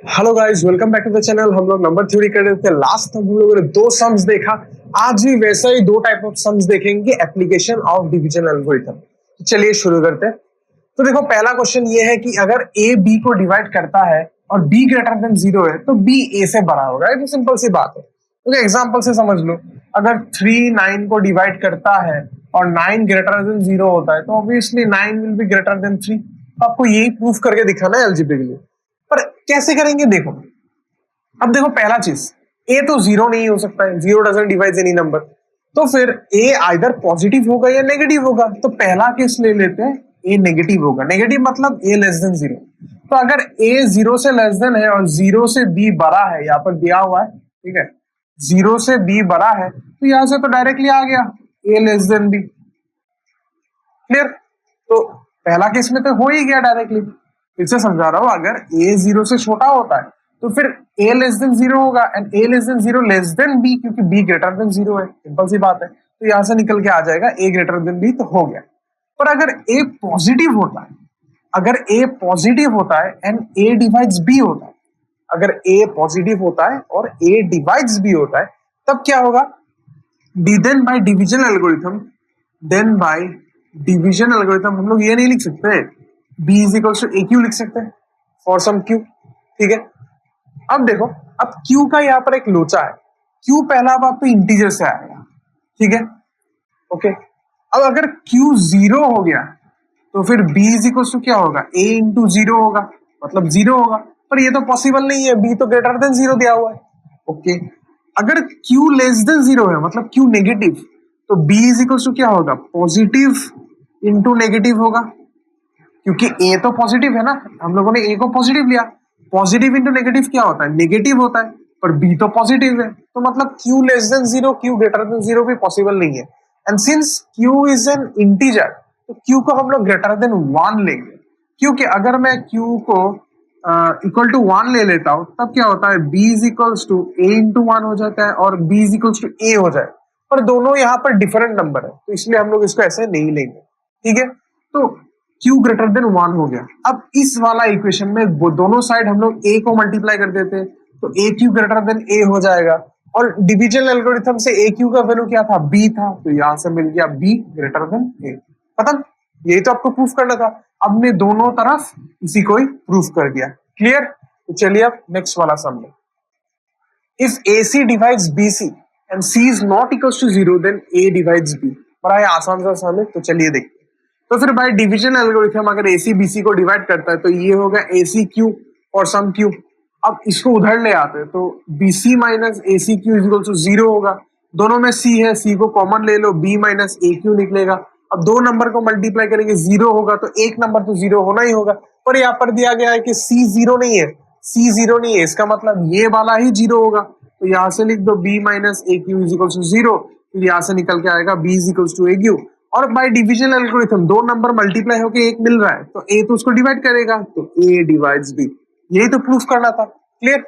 Hello guys, welcome back to the channel. हम लोग number theory कर रहे थे। लास्ट हम लोगों ने दो सम्स देखा। आज भी वैसा ही दो टाइप ऑफ सम्स देखेंगे, एप्लीकेशन ऑफ डिवीजन एल्गोरिथम। तो चलिए शुरू करते हैं। तो देखो, पहला क्वेश्चन ये है कि अगर ए बी को डिवाइड करता है और बी ग्रेटर देन जीरो है तो बी ए से बड़ा होगा। ये तो सिंपल सी बात है। तो एग्जाम्पल से समझ लो, अगर 3 9 को डिवाइड करता है और 9 ग्रेटर देन जीरो होता है तो obviously 9 will be greater then 3। तो आपको यही प्रूफ करके दिखाना है एलजेब्रा के लिए। पर कैसे करेंगे देखो। अब देखो, पहला चीज, ए तो जीरो नहीं हो सकता है, zero doesn't divide any number. तो फिर ए आइदर पॉजिटिव होगा या नेगेटिव होगा। तो पहला केस ले लेते हैं, ए नेगेटिव होगा। नेगेटिव मतलब ए लेस देन जीरो। तो अगर ए जीरो से लेस देन है और जीरो से बी बड़ा है, यहाँ पर दिया हुआ है, ठीक है, जीरो से बी बड़ा है, तो यहां से तो डायरेक्टली आ गया ए लेस देन बी। क्लियर? तो पहला केस में तो हो ही गया डायरेक्टली। फिर से समझा रहा हूं, अगर ए जीरो से छोटा होता है तो फिर ए लेस देन जीरो होगा, and A less than zero less than B, क्योंकि बी ग्रेटर देन जीरो है। सिंपल सी बात है। तो यहां से निकल के आ जाएगा ए ग्रेटर देन बी, तो हो गया। पर अगर ए पॉजिटिव होता है, अगर ए पॉजिटिव होता है एंड ए डिवाइड्स बी होता है, अगर ए पॉजिटिव होता है और ए डिवाइड्स बी होता है, तब क्या होगा? Then by division algorithm, then by division algorithm हम लोग ये नहीं लिख सकते B is equal to A Q, लिख सकते हैं फॉर सम क्यू। ठीक है, अब देखो, अब क्यू का यहाँ पर एक लोचा है। क्यू पहला बात तो इंटीजर से आएगा, ठीक है, ओके। अब अगर क्यू जीरो हो गया तो फिर बी इज इक्वल टू क्या होगा? ए इंटू जीरो होगा, मतलब जीरो होगा। पर ये तो पॉसिबल नहीं है, बी तो ग्रेटर देन जीरो दिया हुआ है, ओके। अगर क्यू लेस देन जीरो है, मतलब क्यू नेगेटिव, तो बी इज इक्वल टू क्या होगा? पॉजिटिव इंटू नेगेटिव होगा, क्योंकि ए तो पॉजिटिव है ना, हम लोगों ने ए को पॉजिटिव लिया। पॉजिटिव इंटू नेगेटिव क्या होता है? नेगेटिव होता है। पर बी तो पॉजिटिव है, तो मतलब Q less than zero, Q greater than zero भी पॉसिबल नहीं है। And since Q is an integer, तो क्यू को हम लोग ग्रेटर देन वन लेंगे, क्योंकि अगर मैं क्यू को इक्वल टू वन ले लेता हूं तब क्या होता है? B is equals to A into one हो जाता है और B is equals to A हो जाए। पर दोनों यहाँ पर डिफरेंट नंबर है, तो इसलिए हम लोग इसको ऐसे नहीं लेंगे, ठीक है। तो क्यू ग्रेटर देन वन हो गया। अब इस वाला इक्वेशन में वो दोनों साइड हम लोग ए को मल्टीप्लाई कर देते हैं, तो ए क्यू ग्रेटर देन ए हो जाएगा। और डिवीजन एल्गोरिथम से ए क्यू का वैल्यू क्या था? बी था, तो यहां से मिल गया बी ग्रेटर देन ए। खत्म। यही तो आपको प्रूफ करना था। अब मैं दोनों तरफ इसी को ही प्रूफ कर दिया। क्लियर? तो चलिए अब नेक्स्ट वाला सम में। If AC divides BC and C is not equals to zero, then A divides B। बड़ा ही आसान सा सम है, तो चलिए देखते हैं। तो फिर बाय डिवीजन एल्गोरिथम अगर AC BC को डिवाइड करता है तो ये होगा AC क्यू और सम क्यू। अब इसको उधर ले आते हैं तो BC minus AC Q is equal to zero होगा। दोनों में C है, C को कॉमन ले लो, B माइनस A क्यू निकलेगा। अब दो नंबर को मल्टीप्लाई करेंगे, जीरो होगा तो एक नंबर तो जीरो होना ही होगा। पर यहाँ पर दिया गया है कि C जीरो नहीं है, C जीरो नहीं है, इसका मतलब ये वाला ही जीरो होगा। तो यहां से लिख दो b minus A Q is equal to zero. फिर यहां से निकल के आएगा b is equal to A Q. और बाय डिवीजन एल्गोरिथम दो नंबर मल्टीप्लाई होके एक मिल रहा है, तो a तो उसको डिवाइड करेगा, तो a डिवाइड्स b। यही तो प्रूफ करना था। क्लियर?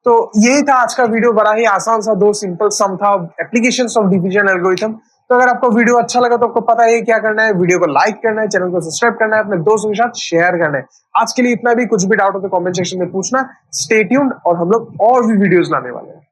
तो यही था आज का वीडियो। बड़ा ही आसान सा दो सिंपल सम था, एप्लीकेशंस ऑफ डिवीजन एल्गोरिथम। तो अगर आपको वीडियो अच्छा लगा तो आपको पता है क्या करना है, वीडियो को लाइक करना है, चैनल को सब्सक्राइब करना है, अपने दोस्तों के साथ शेयर करना है। आज के लिए इतना भी। कुछ भी डाउट हो तो कमेंट सेक्शन में पूछना। स्टे ट्यून्ड, और हम लोग और भी वीडियोस लाने वाले हैं।